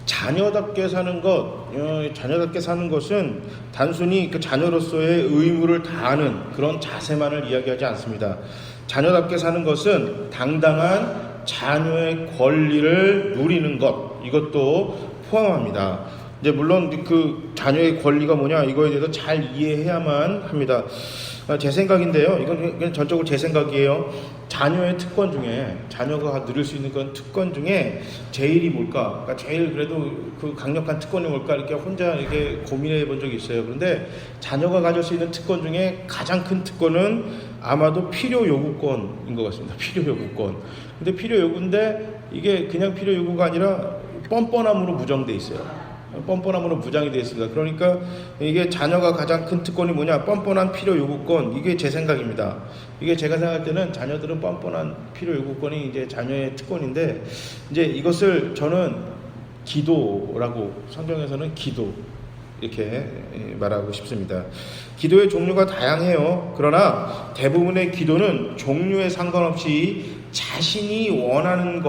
자녀답게 사는 자녀답게 사는 것은 단순히 그 자녀로서의 의무를 다하는 그런 자세만을 이야기하지 않습니다. 자녀답게 사는 것은 당당한 자녀의 권리를 누리는 것, 이것도 포함합니다. 이제 물론 그 자녀의 권리가 뭐냐, 이거에 대해서 잘 이해해야만 합니다. 제 생각인데요. 이건 그냥 전적으로 제 생각이에요. 자녀의 특권 중에, 자녀가 누릴 수 있는 그런 특권 중에 제일이 뭘까? 그러니까 제일 그래도 그 강력한 특권이 뭘까? 이렇게 혼자 이렇게 고민해 본 적이 있어요. 그런데 자녀가 가질 수 있는 특권 중에 가장 큰 특권은 아마도 필요 요구권인 것 같습니다. 필요 요구권. 근데 필요 요구인데 이게 그냥 필요 요구가 아니라 뻔뻔함으로 무정돼 있어요. 뻔뻔함으로 무장이 되어 있습니다. 그러니까 이게 자녀가 가장 큰 특권이 뭐냐? 뻔뻔한 필요 요구권. 이게 제 생각입니다. 이게 제가 생각할 때는 자녀들은 뻔뻔한 필요 요구권이 이제 자녀의 특권인데, 이제 이것을 저는 기도라고, 성경에서는 기도 이렇게 말하고 싶습니다. 기도의 종류가 다양해요. 그러나 대부분의 기도는 종류에 상관없이 자신이 원하는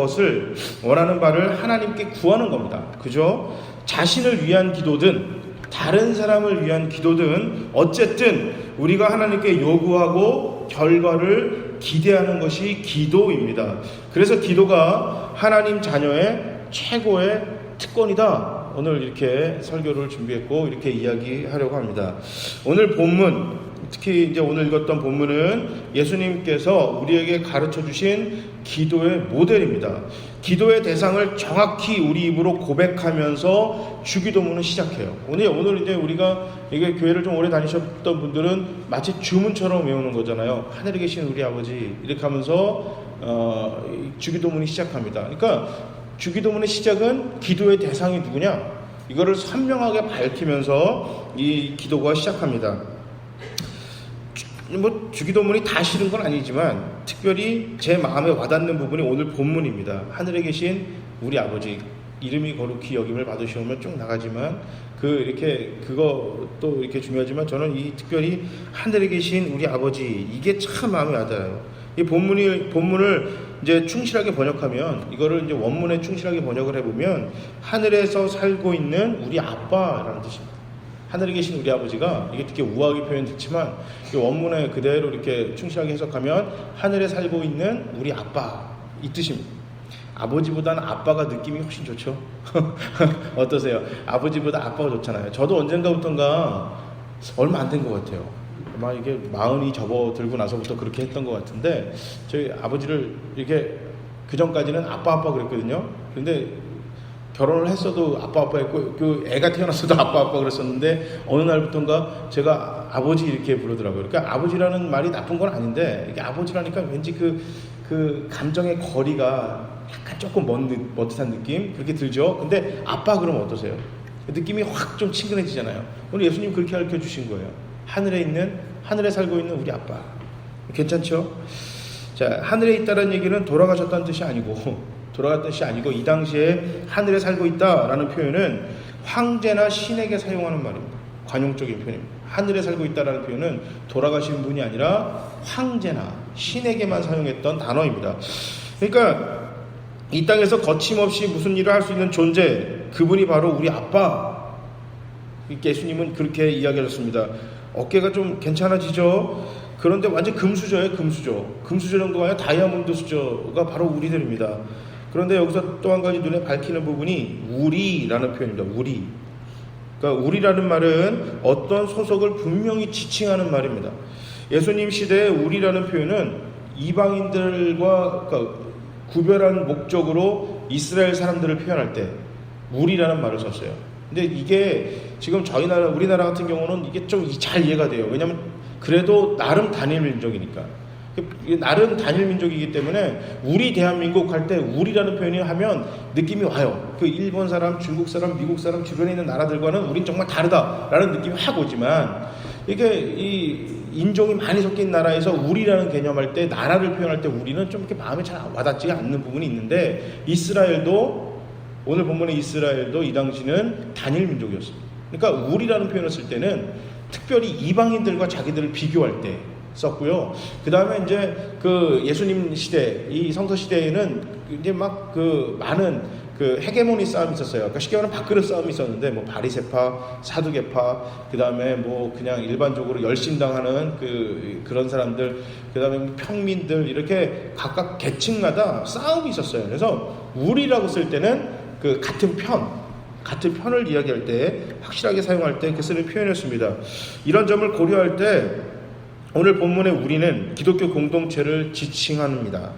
바를 하나님께 구하는 겁니다. 그죠? 자신을 위한 기도든 다른 사람을 위한 기도든 어쨌든 우리가 하나님께 요구하고 결과를 기대하는 것이 기도입니다. 그래서 기도가 하나님 자녀의 최고의 특권이다. 오늘 이렇게 설교를 준비했고 이렇게 이야기하려고 합니다. 오늘 본문, 특히 이제 오늘 읽었던 본문은 예수님께서 우리에게 가르쳐 주신 기도의 모델입니다. 기도의 대상을 정확히 우리 입으로 고백하면서 주기도문을 시작해요. 오늘 이제 우리가 이게 교회를 좀 오래 다니셨던 분들은 마치 주문처럼 외우는 거잖아요. 하늘에 계신 우리 아버지 이렇게 하면서 주기도문이 시작합니다. 그러니까 주기도문의 시작은 기도의 대상이 누구냐? 이거를 선명하게 밝히면서 이 기도가 시작합니다. 주기도문이 다 싫은 건 아니지만 특별히 제 마음에 와닿는 부분이 오늘 본문입니다. 하늘에 계신 우리 아버지, 이름이 거룩히 여김을 받으시오면 쭉 나가지만 그것도 이렇게 중요하지만 저는 이 특별히 하늘에 계신 우리 아버지, 이게 참 마음에 와닿아요. 이 본문을 이제 충실하게 번역하면, 이거를 이제 원문에 충실하게 번역을 해보면 하늘에서 살고 있는 우리 아빠라는 뜻입니다. 하늘에 계신 우리 아버지가, 이게 되게 우아하게 표현됐지만 이 원문에 그대로 이렇게 충실하게 해석하면 하늘에 살고 있는 우리 아빠, 이 뜻입니다. 아버지보다는 아빠가 느낌이 훨씬 좋죠. 어떠세요? 아버지보다 아빠가 좋잖아요. 저도 언젠가부턴가 얼마 안 된 것 같아요. 아마 이게 40이 접어들고 나서부터 그렇게 했던 것 같은데, 저희 아버지를 이렇게 그 전까지는 아빠 그랬거든요. 그런데 결혼을 했어도 아빠 했고, 그 애가 태어났어도 아빠 그랬었는데 어느 날부터인가 제가 아버지 이렇게 부르더라고요. 그러니까 아버지라는 말이 나쁜 건 아닌데, 이게 아버지라니까 왠지 그 감정의 거리가 약간 조금 먼 듯한 느낌, 그렇게 들죠. 근데 아빠 그러면 어떠세요? 느낌이 확 좀 친근해지잖아요. 오늘 예수님 그렇게 가르쳐 주신 거예요. 하늘에 살고 있는 우리 아빠. 괜찮죠? 자, 하늘에 있다는 얘기는 돌아가셨다는 뜻이 아니고 이 당시에 하늘에 살고 있다라는 표현은 황제나 신에게 사용하는 말입니다. 관용적인 표현입니다. 하늘에 살고 있다라는 표현은 돌아가신 분이 아니라 황제나 신에게만 사용했던 단어입니다. 그러니까 이 땅에서 거침없이 무슨 일을 할 수 있는 존재, 그분이 바로 우리 아빠. 예수님은 그렇게 이야기하셨습니다. 어깨가 좀 괜찮아지죠? 그런데 완전 금수저예요. 금수저 정도가 아니라 다이아몬드 수저가 바로 우리들입니다. 그런데 여기서 또 한 가지 눈에 밝히는 부분이 우리라는 표현입니다. 그러니까 우리라는 말은 어떤 소속을 분명히 지칭하는 말입니다. 예수님 시대에 우리라는 표현은 이방인들과 구별한 목적으로 이스라엘 사람들을 표현할 때 우리라는 말을 썼어요. 근데 이게 지금 우리나라 같은 경우는 이게 좀 잘 이해가 돼요. 왜냐하면 그래도 나름 단일 민족이니까. 나름 단일 민족이기 때문에 우리 대한민국 할 때 우리라는 표현을 하면 느낌이 와요. 그 일본 사람, 중국 사람, 미국 사람 주변에 있는 나라들과는 우린 정말 다르다라는 느낌이 확 오지만, 이게 이 인종이 많이 섞인 나라에서 우리라는 개념할 때, 나라를 표현할 때 우리는 좀 이렇게 마음에 잘 와닿지 않는 부분이 있는데, 오늘 본문의 이스라엘도 이 당시는 단일 민족이었습니다. 그러니까 우리라는 표현을 쓸 때는 특별히 이방인들과 자기들을 비교할 때 썼고요. 그 다음에 이제 그 예수님 시대, 이 성서 시대에는 이제 막 그 많은 그 헤게모니 싸움이 있었어요. 그러니까 쉽게 말하면 밥그릇 싸움이 있었는데 뭐 바리새파, 사두개파, 그다음에 뭐 그냥 일반적으로 열심당하는 그런 사람들, 그다음에 평민들 이렇게 각각 계층마다 싸움이 있었어요. 그래서 우리라고 쓸 때는 그 같은 편을 이야기할 때 확실하게 사용할 때 이렇게 쓰는 표현이었습니다. 이런 점을 고려할 때 오늘 본문의 우리는 기독교 공동체를 지칭합니다.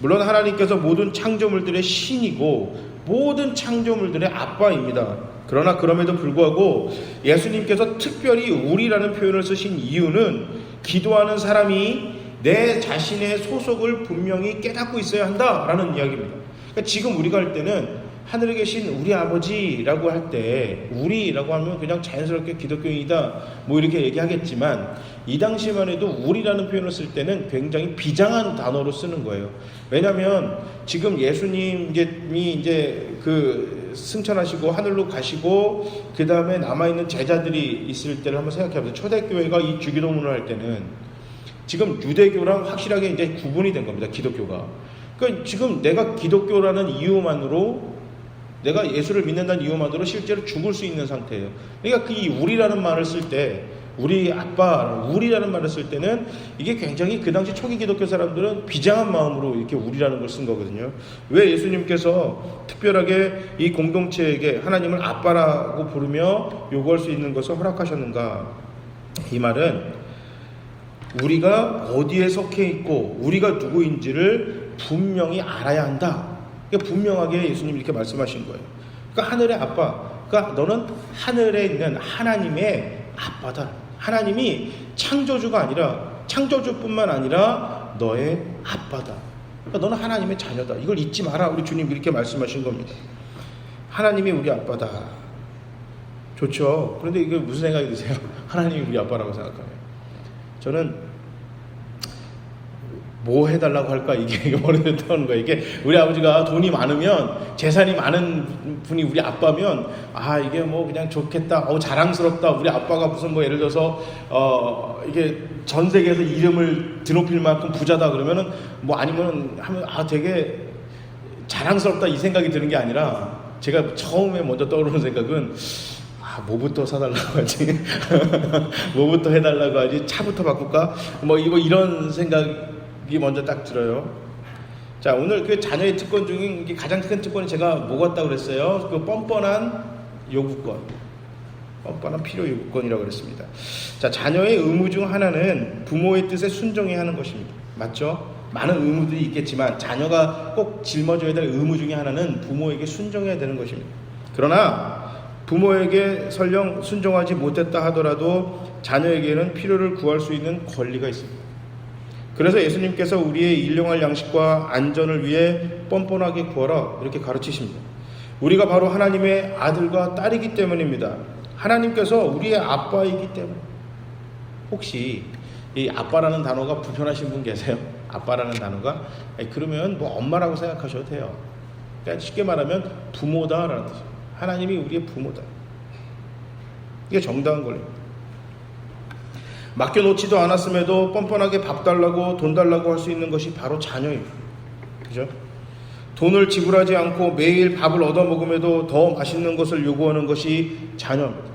물론 하나님께서 모든 창조물들의 신이고 모든 창조물들의 아빠입니다. 그러나 그럼에도 불구하고 예수님께서 특별히 우리라는 표현을 쓰신 이유는 기도하는 사람이 내 자신의 소속을 분명히 깨닫고 있어야 한다라는 이야기입니다. 그러니까 지금 우리가 할 때는 하늘에 계신 우리 아버지라고 할 때 우리라고 하면 그냥 자연스럽게 기독교인이다 뭐 이렇게 얘기하겠지만 이 당시만 해도 우리라는 표현을 쓸 때는 굉장히 비장한 단어로 쓰는 거예요. 왜냐하면 지금 예수님이 이제 그 승천하시고 하늘로 가시고 그 다음에 남아있는 제자들이 있을 때를 한번 생각해보세요. 초대교회가 이 주기도문을 할 때는 지금 유대교랑 확실하게 이제 구분이 된 겁니다. 기독교가. 그러니까 지금 내가 기독교라는 이유만으로 내가 예수를 믿는다는 이유만으로 실제로 죽을 수 있는 상태예요. 그러니까 이 우리라는 말을 쓸 때 우리 아빠, 우리라는 말을 쓸 때는 이게 굉장히 그 당시 초기 기독교 사람들은 비장한 마음으로 이렇게 우리라는 걸 쓴 거거든요. 왜 예수님께서 특별하게 이 공동체에게 하나님을 아빠라고 부르며 요구할 수 있는 것을 허락하셨는가? 이 말은 우리가 어디에 속해 있고 우리가 누구인지를 분명히 알아야 한다. 그러니까 분명하게 예수님이 이렇게 말씀하신 거예요. 그러니까 하늘의 아빠, 그러니까 너는 하늘에 있는 하나님의 아빠다. 하나님이 창조주가 아니라 창조주뿐만 아니라 너의 아빠다. 그러니까 너는 하나님의 자녀다. 이걸 잊지 마라. 우리 주님 이렇게 말씀하신 겁니다. 하나님이 우리 아빠다. 좋죠. 그런데 이게 무슨 생각이 드세요? 하나님이 우리 아빠라고 생각하면 저는 뭐 해달라고 할까 이게 머리를 떠는 거예요. 이게 우리 아버지가 돈이 많으면 재산이 많은 분이 우리 아빠면 아 이게 뭐 그냥 좋겠다, 자랑스럽다. 우리 아빠가 무슨 뭐 예를 들어서 이게 전 세계에서 이름을 드높일 만큼 부자다 그러면은 뭐 아니면 하면 되게 자랑스럽다 이 생각이 드는 게 아니라 제가 처음에 먼저 떠오르는 생각은 뭐부터 사달라고 하지? 뭐부터 해달라고 하지? 차부터 바꿀까? 뭐 이런 생각이 먼저 딱 들어요. 자, 오늘 그 자녀의 특권 중에 가장 큰 특권이 제가 뭐 같다고 그랬어요? 그 뻔뻔한 요구권. 뻔뻔한 필요 요구권이라고 그랬습니다. 자, 자녀의 의무 중 하나는 부모의 뜻에 순종해야 하는 것입니다. 맞죠? 많은 의무들이 있겠지만 자녀가 꼭 짊어져야 될 의무 중에 하나는 부모에게 순종해야 되는 것입니다. 그러나 부모에게 설령 순종하지 못했다 하더라도 자녀에게는 필요를 구할 수 있는 권리가 있습니다. 그래서 예수님께서 우리의 일용할 양식과 안전을 위해 뻔뻔하게 구하라 이렇게 가르치십니다. 우리가 바로 하나님의 아들과 딸이기 때문입니다. 하나님께서 우리의 아빠이기 때문에. 혹시 이 아빠라는 단어가 불편하신 분 계세요? 아빠라는 단어가? 그러면 뭐 엄마라고 생각하셔도 돼요. 그러니까 쉽게 말하면 부모다라는 뜻이에요. 하나님이 우리의 부모다. 이게 정당한 권리입니다. 맡겨놓지도 않았음에도 뻔뻔하게 밥 달라고 돈 달라고 할 수 있는 것이 바로 자녀입니다. 그죠? 돈을 지불하지 않고 매일 밥을 얻어먹음에도 더 맛있는 것을 요구하는 것이 자녀입니다.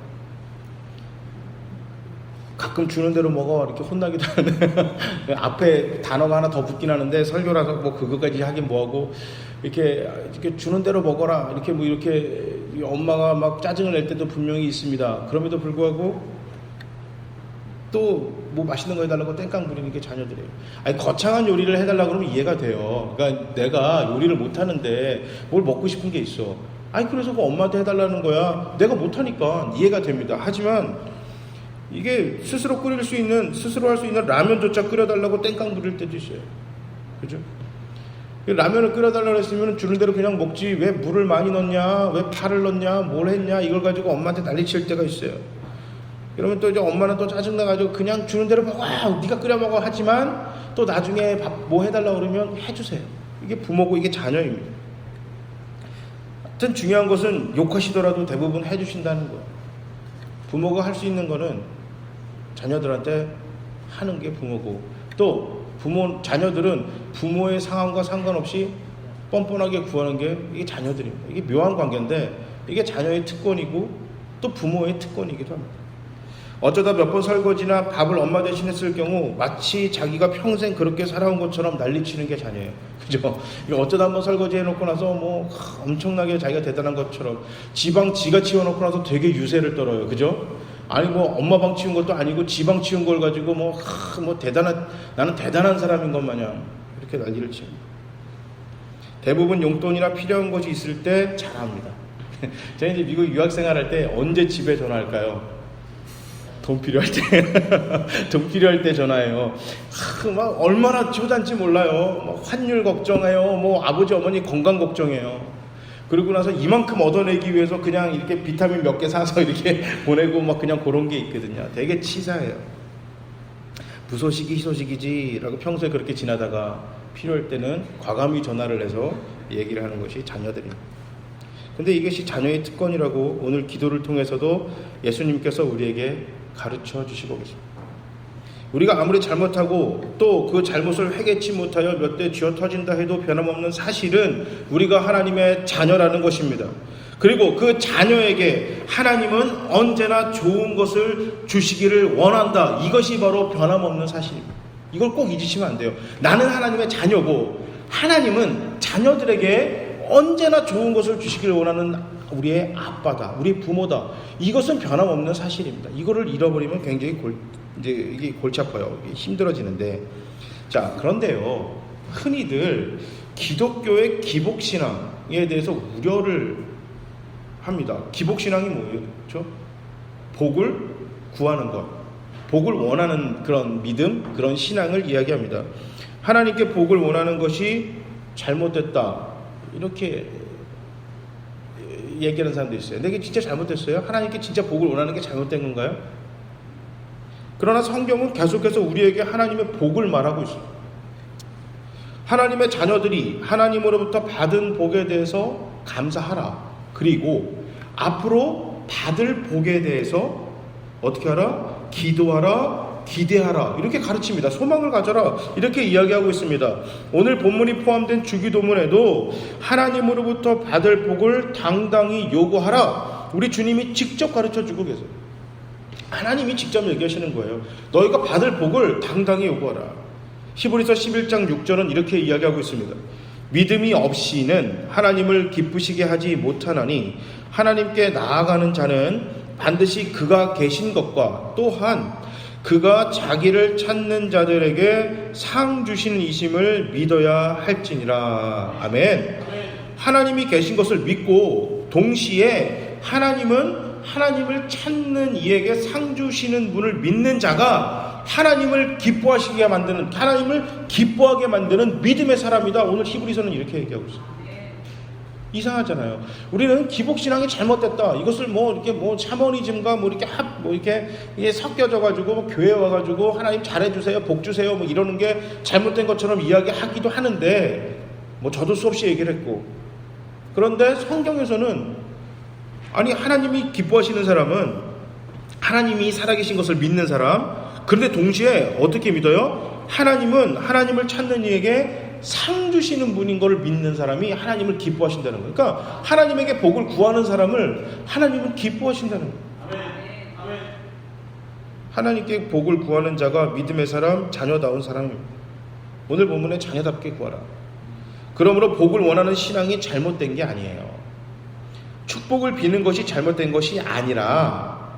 가끔 주는 대로 먹어 이렇게 혼나기도 하는데 앞에 단어가 하나 더 붙긴 하는데 설교라서 뭐 그거까지 하긴 뭐하고 이렇게 주는 대로 먹어라 이렇게 뭐 이렇게 엄마가 막 짜증을 낼 때도 분명히 있습니다. 그럼에도 불구하고 또 뭐 맛있는 거 해달라고 땡깡 부리는 게 자녀들이에요. 아니 거창한 요리를 해달라고 그러면 이해가 돼요. 그러니까 내가 요리를 못하는데 뭘 먹고 싶은 게 있어. 아니 그래서 그 엄마한테 해달라는 거야. 내가 못하니까 이해가 됩니다. 하지만 이게 스스로 끓일 수 있는, 스스로 할 수 있는 라면조차 끓여달라고 땡깡 부릴 때도 있어요. 그죠? 라면을 끓여달라고 했으면 주는 대로 그냥 먹지 왜 물을 많이 넣냐, 왜 파를 넣냐, 뭘 했냐 이걸 가지고 엄마한테 난리칠 때가 있어요. 그러면 또 이제 엄마는 또 짜증나가지고 그냥 주는 대로 먹어, 네가 끓여 먹어 하지만 또 나중에 밥 뭐 해달라고 그러면 해주세요. 이게 부모고 이게 자녀입니다. 하여튼 중요한 것은 욕하시더라도 대부분 해주신다는 거예요. 부모가 할 수 있는 거는 자녀들한테 하는 게 부모고 또 자녀들은 부모의 상황과 상관없이 뻔뻔하게 구하는 게 이게 자녀들입니다. 이게 묘한 관계인데 이게 자녀의 특권이고 또 부모의 특권이기도 합니다. 어쩌다 몇 번 설거지나 밥을 엄마 대신 했을 경우 마치 자기가 평생 그렇게 살아온 것처럼 난리치는 게 자녀예요. 그죠? 어쩌다 한번 설거지 해놓고 나서 뭐 엄청나게 자기가 대단한 것처럼 지방 지가 치워놓고 나서 되게 유세를 떨어요. 그죠? 아니 뭐 엄마 방 치운 것도 아니고 지방 치운 걸 가지고 뭐 나는 대단한 사람인 것 마냥 이렇게 난리를 칩니다. 대부분 용돈이나 필요한 것이 있을 때 잘합니다. 제가 이제 미국 유학생활 할 때 언제 집에 전화할까요? 돈 필요할 때, 돈 필요할 때 전화해요. 막 얼마나 효단지 몰라요. 뭐 환율 걱정해요. 뭐 아버지 어머니 건강 걱정해요. 그러고 나서 이만큼 얻어내기 위해서 그냥 이렇게 비타민 몇 개 사서 이렇게 보내고 막 그냥 그런 게 있거든요. 되게 치사해요. 부소식이 희소식이지라고 평소에 그렇게 지나다가 필요할 때는 과감히 전화를 해서 얘기를 하는 것이 자녀들입니다. 근데 이것이 자녀의 특권이라고 오늘 기도를 통해서도 예수님께서 우리에게 가르쳐 주시고 계십니다. 우리가 아무리 잘못하고 또 그 잘못을 회개치 못하여 몇 대 쥐어 터진다 해도 변함없는 사실은 우리가 하나님의 자녀라는 것입니다. 그리고 그 자녀에게 하나님은 언제나 좋은 것을 주시기를 원한다. 이것이 바로 변함없는 사실입니다. 이걸 꼭 잊으시면 안 돼요. 나는 하나님의 자녀고 하나님은 자녀들에게 언제나 좋은 것을 주시기를 원하는 우리의 아빠다. 우리의 부모다. 이것은 변함없는 사실입니다. 이거를 잃어버리면 굉장히 이게 골치 아파요. 힘들어지는데. 자, 그런데요. 흔히들 기독교의 기복신앙에 대해서 우려를 합니다. 기복신앙이 뭐예요? 그렇죠? 복을 구하는 것. 복을 원하는 그런 믿음, 그런 신앙을 이야기합니다. 하나님께 복을 원하는 것이 잘못됐다. 이렇게 얘기하는 사람도 있어요. 근데 이게 진짜 잘못됐어요? 하나님께 진짜 복을 원하는 게 잘못된 건가요? 그러나 성경은 계속해서 우리에게 하나님의 복을 말하고 있습니다. 하나님의 자녀들이 하나님으로부터 받은 복에 대해서 감사하라. 그리고 앞으로 받을 복에 대해서 어떻게 하라? 기도하라. 기대하라. 이렇게 가르칩니다. 소망을 가져라. 이렇게 이야기하고 있습니다. 오늘 본문이 포함된 주기도문에도 하나님으로부터 받을 복을 당당히 요구하라. 우리 주님이 직접 가르쳐주고 계세요. 하나님이 직접 얘기하시는 거예요. 너희가 받을 복을 당당히 요구하라. 히브리서 11장 6절은 이렇게 이야기하고 있습니다. 믿음이 없이는 하나님을 기쁘시게 하지 못하나니 하나님께 나아가는 자는 반드시 그가 계신 것과 또한 그가 자기를 찾는 자들에게 상 주시는 이심을 믿어야 할지니라. 아멘. 하나님이 계신 것을 믿고 동시에 하나님을 찾는 이에게 상 주시는 분을 믿는 자가 하나님을 기뻐하시게 만드는, 하나님을 기뻐하게 만드는 믿음의 사람이다. 오늘 히브리서는 이렇게 얘기하고 있습니다. 이상하잖아요. 우리는 기복신앙이 잘못됐다. 이것을 이렇게 샤머니즘과 이렇게 섞여져가지고 교회 와가지고 하나님 잘해주세요, 복 주세요, 이러는 게 잘못된 것처럼 이야기하기도 하는데, 저도 수없이 얘기를 했고. 그런데 성경에서는 아니, 하나님이 기뻐하시는 사람은 하나님이 살아계신 것을 믿는 사람, 그런데 동시에 어떻게 믿어요? 하나님은 하나님을 찾는 이에게 상 주시는 분인 것을 믿는 사람이 하나님을 기뻐하신다는 거예요. 그러니까 하나님에게 복을 구하는 사람을 하나님은 기뻐하신다는 거예요. 하나님께 복을 구하는 자가 믿음의 사람, 자녀다운 사람입니다. 오늘 본문에 자녀답게 구하라. 그러므로 복을 원하는 신앙이 잘못된 게 아니에요. 축복을 비는 것이 잘못된 것이 아니라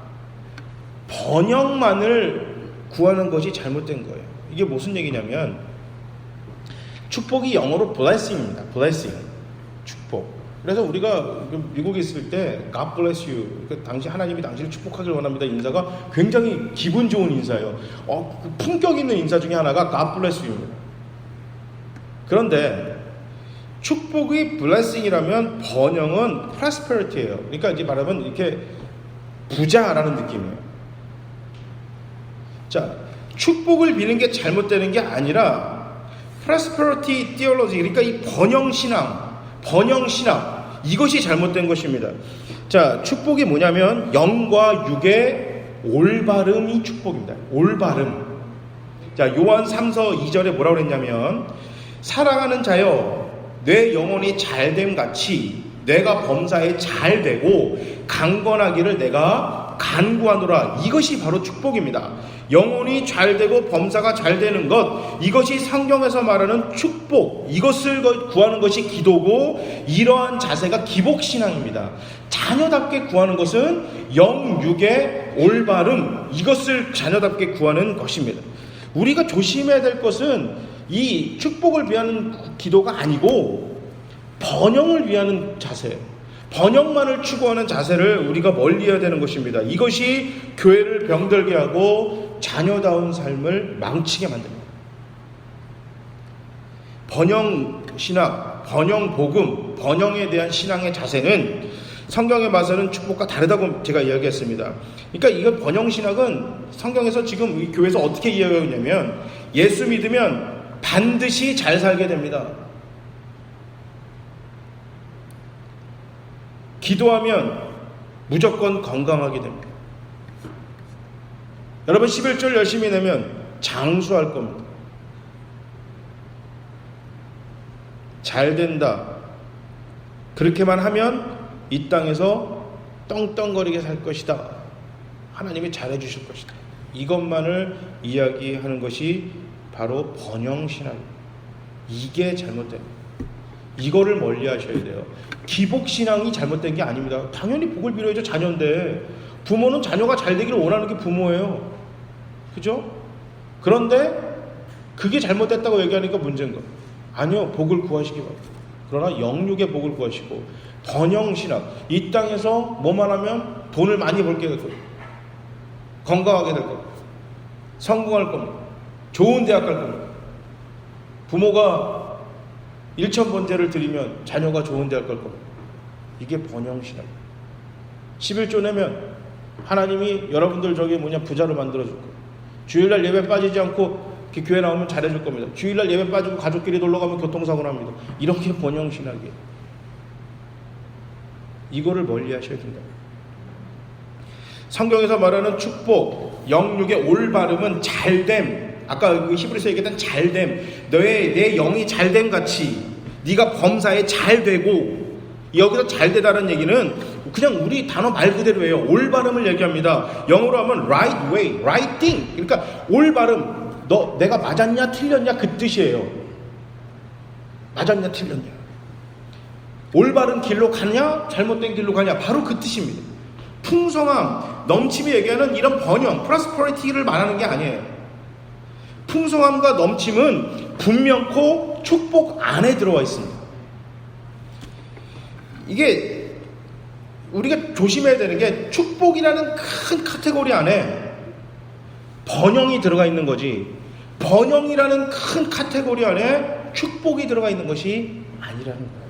번영만을 구하는 것이 잘못된 거예요. 이게 무슨 얘기냐면 축복이 영어로 blessing입니다. blessing. 축복. 그래서 우리가 미국에 있을 때 God bless you. 당시 하나님이 당신을 축복하길 원합니다. 인사가 굉장히 기분 좋은 인사예요. 품격 있는 인사 중에 하나가 God bless you입니다. 그런데 축복이 blessing이라면 번영은 prosperity예요. 그러니까 이제 말하면 이렇게 부자라는 느낌이에요. 자, 축복을 비는 게 잘못되는 게 아니라 prosperity theology, 그러니까 이 번영신앙 이것이 잘못된 것입니다. 자, 축복이 뭐냐면 영과 육의 올바름이 축복입니다. 올바름. 자, 요한 3서 2절에 뭐라고 그랬냐면 사랑하는 자여 내 영혼이 잘됨 같이 내가 범사에 잘 되고 강건하기를 내가 간구하노라. 이것이 바로 축복입니다. 영혼이 잘 되고 범사가 잘 되는 것, 이것이 성경에서 말하는 축복, 이것을 구하는 것이 기도고, 이러한 자세가 기복신앙입니다. 자녀답게 구하는 것은 영육의 올바름, 이것을 자녀답게 구하는 것입니다. 우리가 조심해야 될 것은 이 축복을 위하는 기도가 아니고 번영을 위하는 자세, 번영만을 추구하는 자세를 우리가 멀리해야 되는 것입니다. 이것이 교회를 병들게 하고 자녀다운 삶을 망치게 만듭니다. 번영 신학, 번영 복음, 번영에 대한 신앙의 자세는 성경에 봐서는 축복과 다르다고 제가 이야기했습니다. 그러니까 이거 번영 신학은 성경에서 지금 우리 교회에서 어떻게 이야기하고 있냐면, 예수 믿으면 반드시 잘 살게 됩니다. 기도하면 무조건 건강하게 됩니다. 여러분 11절 열심히 내면 장수할 겁니다. 잘 된다. 그렇게만 하면 이 땅에서 떵떵거리게 살 것이다. 하나님이 잘해 주실 것이다. 이것만을 이야기하는 것이 바로 번영신앙입니다. 이게 잘못됩니다. 이거를 멀리 하셔야 돼요. 기복신앙이 잘못된 게 아닙니다. 당연히 복을 빌어야죠. 자녀인데 부모는 자녀가 잘 되기를 원하는 게 부모예요. 그죠? 그런데 그게 잘못됐다고 얘기하니까 문제인 거예요. 아니요, 복을 구하시기 바랍니다. 그러나 영육의 복을 구하시고 번영신앙, 이 땅에서 뭐만 하면 돈을 많이 벌게 될 겁니다. 건강하게 될 겁니다. 성공할 겁니다. 좋은 대학 갈 겁니다. 부모가 1,000번제를 드리면 자녀가 좋은 대학 갈 겁니다. 이게 번영신앙입니다. 11조 내면 하나님이 여러분들 부자로 만들어줄 거예요. 주일날 예배 빠지지 않고 교회 나오면 잘해줄 겁니다. 주일날 예배 빠지고 가족끼리 놀러가면 교통사고 납니다. 이런 게 번영신학이에요. 이거를 멀리 하셔야 된다. 성경에서 말하는 축복, 영육의 올바름은 잘됨, 아까 히브리서 얘기했던 잘됨, 내 영이 잘됨 같이 네가 범사에 잘 되고, 여기서 잘 되다는 얘기는 그냥 우리 단어 말 그대로예요. 올바름을 얘기합니다. 영어로 하면 right way, right thing. 그러니까 올바름, 내가 맞았냐 틀렸냐 그 뜻이에요. 맞았냐 틀렸냐, 올바른 길로 가냐 잘못된 길로 가냐, 바로 그 뜻입니다. 풍성함, 넘침이 얘기하는 이런 번영, 프로스퍼리티를 말하는 게 아니에요. 풍성함과 넘침은 분명코 축복 안에 들어와 있습니다. 이게 우리가 조심해야 되는 게, 축복이라는 큰 카테고리 안에 번영이 들어가 있는 거지, 번영이라는 큰 카테고리 안에 축복이 들어가 있는 것이 아니라는 거예요.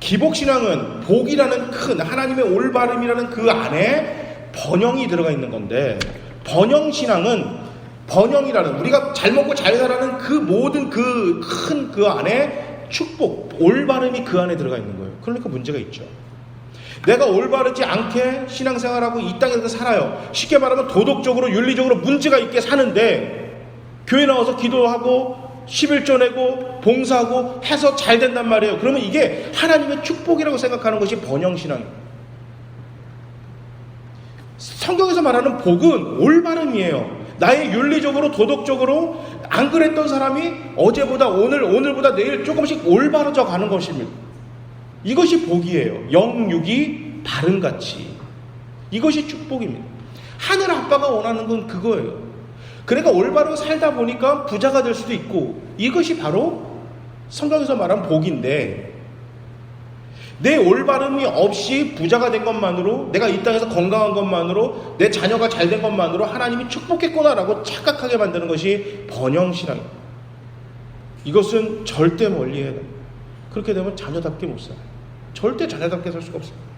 기복신앙은 복이라는 큰 하나님의 올바름이라는 그 안에 번영이 들어가 있는 건데, 번영신앙은 번영이라는, 우리가 잘 먹고 잘 살아는 그 모든 그 큰 그 안에 축복, 올바름이 그 안에 들어가 있는 거예요. 그러니까 문제가 있죠. 내가 올바르지 않게 신앙생활하고 이 땅에서 살아요. 쉽게 말하면 도덕적으로 윤리적으로 문제가 있게 사는데 교회 나와서 기도하고 11조 내고 봉사하고 해서 잘 된단 말이에요. 그러면 이게 하나님의 축복이라고 생각하는 것이 번영신앙입니다. 성경에서 말하는 복은 올바름이에요. 나의 윤리적으로 도덕적으로 안 그랬던 사람이 어제보다 오늘보다 내일 조금씩 올바르져 가는 것입니다. 이것이 복이에요. 영육이 바른같이. 이것이 축복입니다. 하늘 아빠가 원하는 건 그거예요. 그러니까 올바르게 살다 보니까 부자가 될 수도 있고, 이것이 바로 성경에서 말한 복인데, 내 올바름이 없이 부자가 된 것만으로, 내가 이 땅에서 건강한 것만으로, 내 자녀가 잘 된 것만으로 하나님이 축복했구나라고 착각하게 만드는 것이 번영신앙입니다. 이것은 절대 멀리해야 됩니다. 그렇게 되면 자녀답게 못 살아요. 절대 자녀답게 살 수가 없습니다.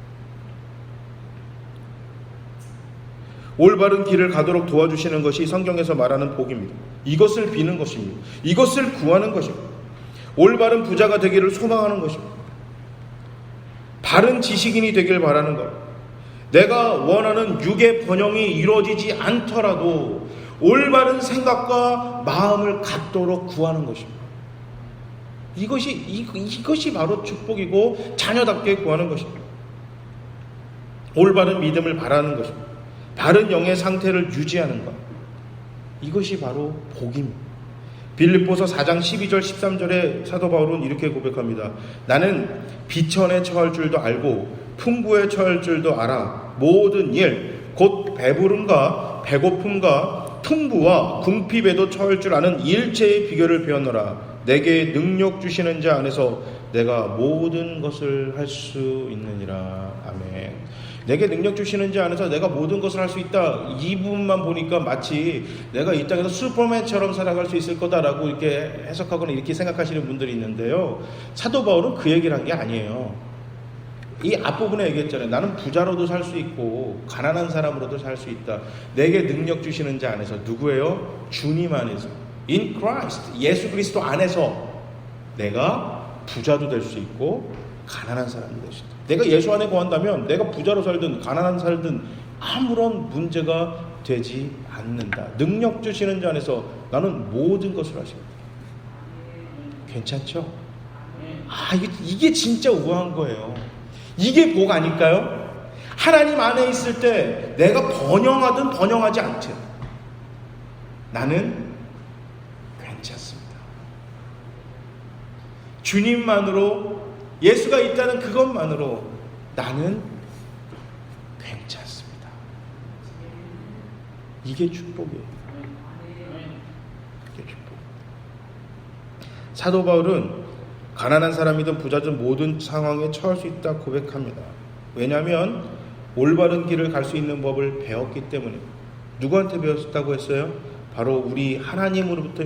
올바른 길을 가도록 도와주시는 것이 성경에서 말하는 복입니다. 이것을 비는 것입니다. 이것을 구하는 것입니다. 올바른 부자가 되기를 소망하는 것입니다. 바른 지식인이 되길 바라는 것. 내가 원하는 육의 번영이 이루어지지 않더라도 올바른 생각과 마음을 갖도록 구하는 것입니다. 이것이 바로 축복이고 자녀답게 구하는 것입니다. 올바른 믿음을 바라는 것입니다. 바른 영의 상태를 유지하는 것. 이것이 바로 복입니다. 빌립보서 4장 12절 13절에 사도 바울은 이렇게 고백합니다. 나는 비천에 처할 줄도 알고 풍부에 처할 줄도 알아. 모든 일 곧 배부름과 배고픔과 풍부와 궁핍에도 처할 줄 아는 일체의 비결을 배웠노라. 내게 능력 주시는 자 안에서 내가 모든 것을 할 수 있느니라. 아멘. 내게 능력 주시는 자 안에서 내가 모든 것을 할 수 있다. 이 부분만 보니까 마치 내가 이 땅에서 슈퍼맨처럼 살아갈 수 있을 거다라고 이렇게 해석하거나 이렇게 생각하시는 분들이 있는데요. 사도 바울은 그 얘기를 한 게 아니에요. 이 앞부분에 얘기했잖아요. 나는 부자로도 살 수 있고 가난한 사람으로도 살 수 있다. 내게 능력 주시는 자 안에서. 누구예요? 주님 안에서. In Christ. 예수 그리스도 안에서 내가 부자도 될 수 있고 가난한 사람도 될 수 있다. 내가 예수 안에 거한다면 내가 부자로 살든 가난한 살든 아무런 문제가 되지 않는다. 능력 주시는 자 안에서 나는 모든 것을 할 수 있다. 괜찮죠? 이게 진짜 우아한 거예요. 이게 복 아닐까요? 하나님 안에 있을 때 내가 번영하든 번영하지 않든 나는 괜찮습니다. 주님만으로, 예수가 있다는 그것만으로 나는 괜찮습니다. 이게 축복이에요. 이게 축복. 사도 바울은 가난한 사람이든 부자든 모든 상황에 처할 수 있다 고백합니다. 왜냐하면 올바른 길을 갈 수 있는 법을 배웠기 때문에. 누구한테 배웠다고 했어요? 바로 우리 하나님으로부터.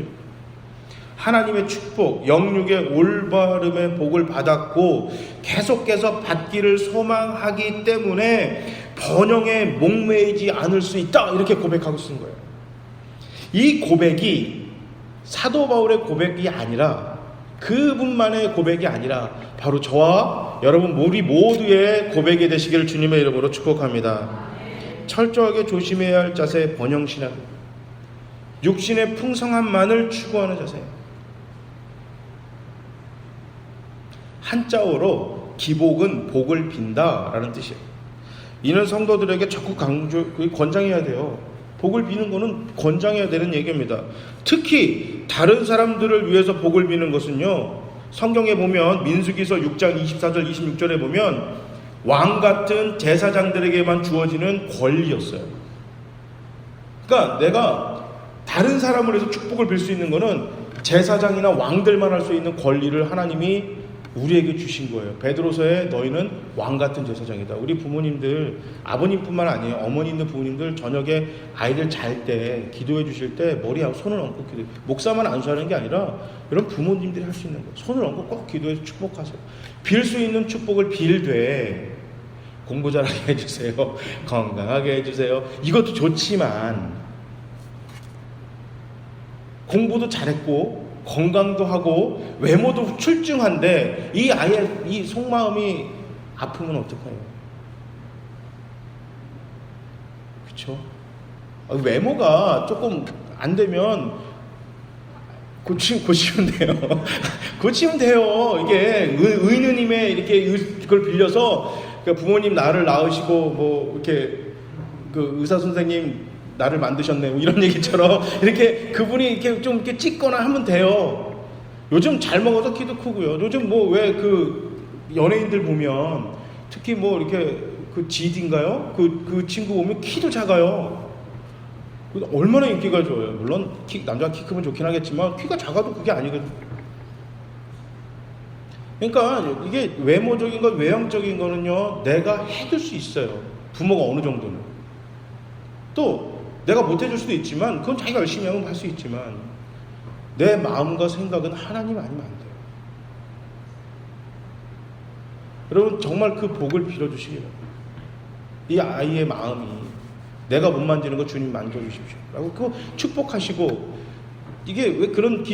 하나님의 축복, 영육의 올바름의 복을 받았고 계속해서 받기를 소망하기 때문에 번영에 목매이지 않을 수 있다. 이렇게 고백하고 쓴 거예요. 이 고백이 사도 바울의 고백이 아니라, 그분만의 고백이 아니라 바로 저와 여러분 우리 모두의 고백이 되시기를 주님의 이름으로 축복합니다. 철저하게 조심해야 할 자세, 번영신앙. 육신의 풍성함만을 추구하는 자세. 한자어로 기복은 복을 빈다라는 뜻이에요. 이는 성도들에게 적극 권장해야 돼요. 복을 비는 것은 권장해야 되는 얘기입니다. 특히 다른 사람들을 위해서 복을 비는 것은요, 성경에 보면 민수기서 6장 24절 26절에 보면 왕 같은 제사장들에게만 주어지는 권리였어요. 그러니까 내가 다른 사람을 위해서 축복을 빌 수 있는 것은 제사장이나 왕들만 할 수 있는 권리를 하나님이 우리에게 주신 거예요. 베드로서에 너희는 왕 같은 제사장이다. 우리 부모님들, 아버님뿐만 아니에요. 어머님들, 부모님들 저녁에 아이들 잘 때 기도해 주실 때 머리하고 손을 얹고 기도해. 목사만 안수하는 게 아니라 이런 부모님들이 할 수 있는 거예요. 손을 얹고 꼭 기도해서 축복하세요. 빌 수 있는 축복을 빌되 공부 잘하게 해주세요. 건강하게 해주세요. 이것도 좋지만 공부도 잘했고 건강도 하고 외모도 출중한데 이 아이의 이 속마음이 아프면 어떡해요? 그렇죠? 외모가 조금 안 되면 고치면 돼요. 고치면 돼요. 이게 의느님의 이렇게 그걸 빌려서 부모님 나를 낳으시고 뭐 이렇게 그 의사 선생님 나를 만드셨네 이런 얘기처럼 이렇게 그분이 이렇게 좀 이렇게 찍거나 하면 돼요. 요즘 잘 먹어서 키도 크고요. 요즘 뭐 왜 그 연예인들 보면 특히 뭐 이렇게 그 지디인가요? 그 친구 보면 키도 작아요. 얼마나 인기가 좋아요. 물론 남자가 키 크면 좋긴 하겠지만 키가 작아도 그게 아니거든요. 그러니까 이게 외모적인 것, 외형적인 거는요, 내가 해줄 수 있어요. 부모가 어느 정도는. 또 내가 못 해줄 수도 있지만 그건 자기가 열심히 하면 할 수 있지만 내 마음과 생각은 하나님 아니면 안 돼요. 여러분 정말 그 복을 빌어주시기 바랍니다. 이 아이의 마음이 내가 못 만지는 거 주님 만져주십시오 라고 그거 축복하시고, 이게 왜 그런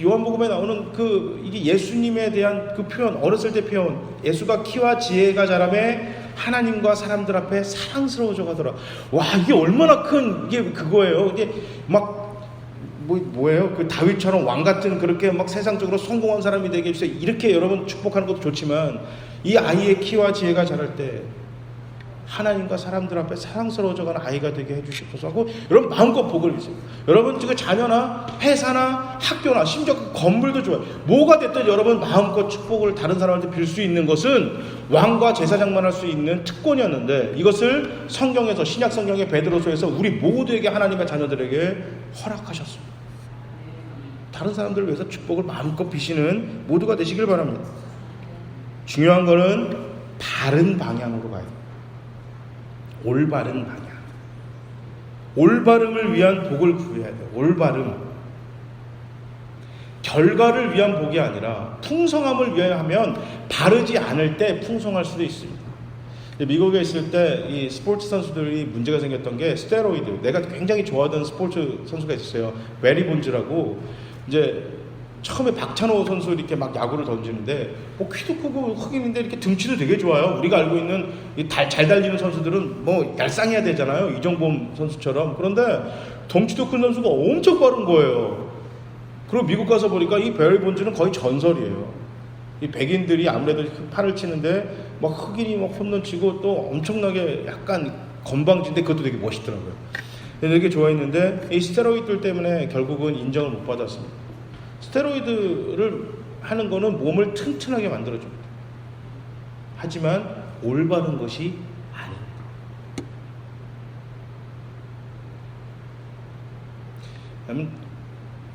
요한복음에 나오는 이게 예수님에 대한 그 표현, 어렸을 때 표현, 예수가 키와 지혜가 자라매 하나님과 사람들 앞에 사랑스러워져 가더라. 와, 이게 얼마나 큰 이게 그거예요. 이게 막 뭐예요? 그 다윗처럼 왕 같은 그렇게 막 세상적으로 성공한 사람이 되게 해주세요. 이렇게 여러분 축복하는 것도 좋지만 이 아이의 키와 지혜가 자랄 때 하나님과 사람들 앞에 사랑스러워져가는 아이가 되게 해주시옵소서 하고 여러분 마음껏 복을 비세요. 여러분 지금 자녀나 회사나 학교나 심지어 그 건물도 좋아요. 뭐가 됐든 여러분 마음껏 축복을 다른 사람한테 빌 수 있는 것은 왕과 제사장만 할 수 있는 특권이었는데 이것을 성경에서 신약 성경의 베드로서에서 우리 모두에게 하나님의 자녀들에게 허락하셨습니다. 다른 사람들을 위해서 축복을 마음껏 비시는 모두가 되시길 바랍니다. 중요한 거는 바른 방향으로 가야 돼요. 올바른 방향. 올바름을 위한 복을 구해야 돼요. 올바름. 결과를 위한 복이 아니라 풍성함을 위하여 하면 바르지 않을 때 풍성할 수도 있습니다. 미국에 있을 때 이 스포츠 선수들이 문제가 생겼던 게 스테로이드. 내가 굉장히 좋아하던 스포츠 선수가 있었어요. 베리 본즈라고. 이제 처음에 박찬호 선수 이렇게 막 야구를 던지는데 키도 크고 흑인인데 이렇게 등치도 되게 좋아요. 우리가 알고 있는 잘 달리는 선수들은 뭐 얄쌍해야 되잖아요. 이정범 선수처럼. 그런데 덩치도 큰 선수가 엄청 빠른 거예요. 그리고 미국 가서 보니까 이 베리 본즈는 거의 전설이에요. 이 백인들이 아무래도 팔을 치는데 막 흑인이 막 홈런 치고 또 엄청나게 약간 건방진데 그것도 되게 멋있더라고요. 되게 좋아했는데 이 스테로이드 때문에 결국은 인정을 못 받았습니다. 스테로이드를 하는 거는 몸을 튼튼하게 만들어줍니다. 하지만 올바른 것이 아닙니다.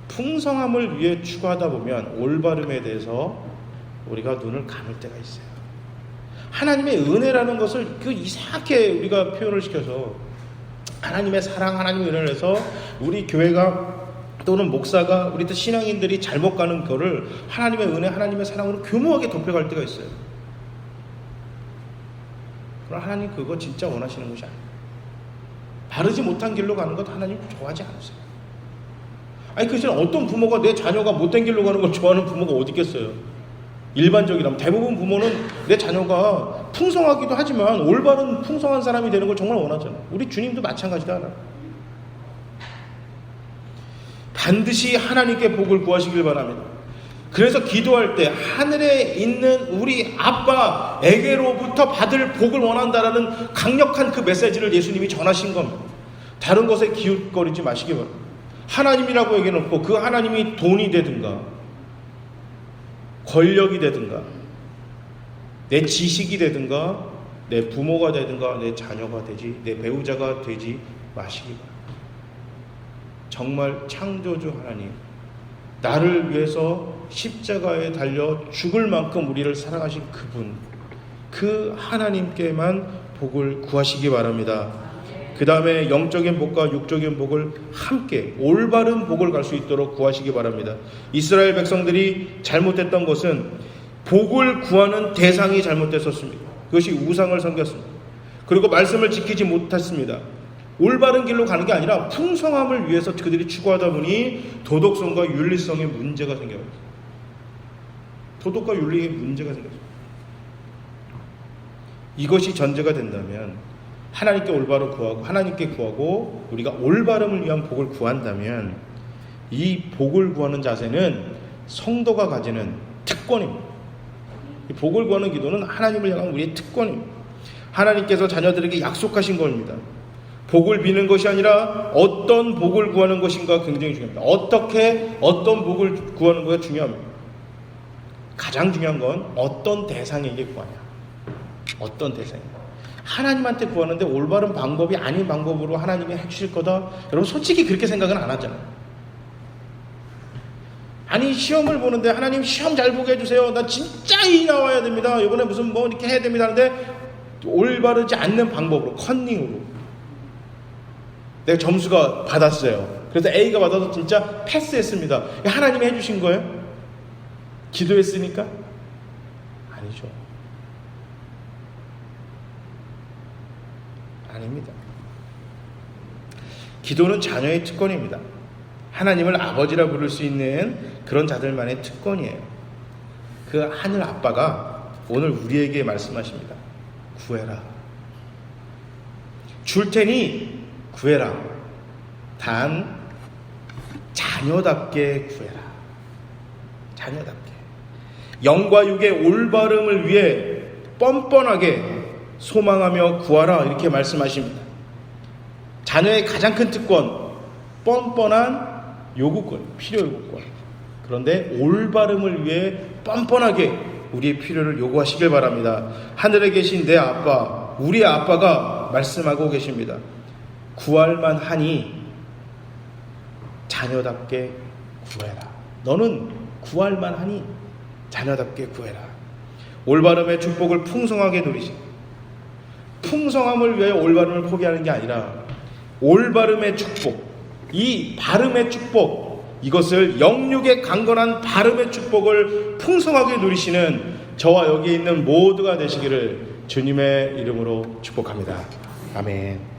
풍성함을 위해 추구하다 보면 올바름에 대해서 우리가 눈을 감을 때가 있어요. 하나님의 은혜라는 것을 이상하게 우리가 표현을 시켜서 하나님의 사랑, 하나님의 은혜를 해서 우리 교회가 또는 목사가 우리 또 신앙인들이 잘못 가는 거를 하나님의 은혜, 하나님의 사랑으로 교묘하게 덮여갈 때가 있어요. 그러나 하나님 그거 진짜 원하시는 것이 아니에요. 바르지 못한 길로 가는 것 하나님 좋아하지 않으세요. 아니 그래서 어떤 부모가 내 자녀가 못된 길로 가는 걸 좋아하는 부모가 어디 있겠어요. 일반적이라면 대부분 부모는 내 자녀가 풍성하기도 하지만 올바른 풍성한 사람이 되는 걸 정말 원하잖아요. 우리 주님도 마찬가지다 알아요. 반드시 하나님께 복을 구하시길 바랍니다. 그래서 기도할 때 하늘에 있는 우리 아빠에게로부터 받을 복을 원한다라는 강력한 그 메시지를 예수님이 전하신 겁니다. 다른 것에 기웃거리지 마시기 바랍니다. 하나님이라고 얘기해놓고 그 하나님이 돈이 되든가 권력이 되든가 내 지식이 되든가 내 부모가 되든가 내 자녀가 되지 내 배우자가 되지 마시기 바랍니다. 정말 창조주 하나님, 나를 위해서 십자가에 달려 죽을 만큼 우리를 사랑하신 그분, 그 하나님께만 복을 구하시기 바랍니다. 그 다음에 영적인 복과 육적인 복을 함께 올바른 복을 갈 수 있도록 구하시기 바랍니다. 이스라엘 백성들이 잘못했던 것은 복을 구하는 대상이 잘못됐었습니다. 그것이 우상을 섬겼습니다. 그리고 말씀을 지키지 못했습니다. 올바른 길로 가는 게 아니라 풍성함을 위해서 그들이 추구하다 보니 도덕성과 윤리성에 문제가 생겨요. 도덕과 윤리에 문제가 생겼어요. 이것이 전제가 된다면 하나님께 올바로 구하고 하나님께 구하고 우리가 올바름을 위한 복을 구한다면 이 복을 구하는 자세는 성도가 가지는 특권입니다. 이 복을 구하는 기도는 하나님을 향한 우리의 특권입니다. 하나님께서 자녀들에게 약속하신 겁니다. 복을 비는 것이 아니라 어떤 복을 구하는 것인가 굉장히 중요합니다. 어떤 복을 구하는 것가 중요합니다. 가장 중요한 건 어떤 대상에게 구하냐. 어떤 대상이냐. 하나님한테 구하는데 올바른 방법이 아닌 방법으로 하나님이 해주실 거다. 여러분 솔직히 그렇게 생각은 안 하잖아요. 아니 시험을 보는데 하나님 시험 잘 보게 해주세요. 나 진짜 이 나와야 됩니다. 이번에 무슨 뭐 이렇게 해야 됩니다. 하는데 올바르지 않는 방법으로 컨닝으로 내가 점수가 받았어요. 그래서 A가 받아서 진짜 패스했습니다. 하나님이 해주신 거예요? 기도했으니까? 아니죠. 아닙니다. 기도는 자녀의 특권입니다. 하나님을 아버지라 부를 수 있는 그런 자들만의 특권이에요. 그 하늘 아빠가 오늘 우리에게 말씀하십니다. 구해라. 줄 테니 구해라. 단 자녀답게 구해라. 자녀답게. 영과 육의 올바름을 위해 뻔뻔하게 소망하며 구하라 이렇게 말씀하십니다. 자녀의 가장 큰 특권, 뻔뻔한 요구권, 필요 요구권. 그런데 올바름을 위해 뻔뻔하게 우리의 필요를 요구하시길 바랍니다. 하늘에 계신 내 아빠, 우리 아빠가 말씀하고 계십니다. 구할만 하니 자녀답게 구해라. 너는 구할만 하니 자녀답게 구해라. 올바름의 축복을 풍성하게 누리시. 풍성함을 위해 올바름을 포기하는 게 아니라 올바름의 축복, 이 바름의 축복, 이것을 영육의 강건한 바름의 축복을 풍성하게 누리시는 저와 여기 있는 모두가 되시기를 주님의 이름으로 축복합니다. 아멘.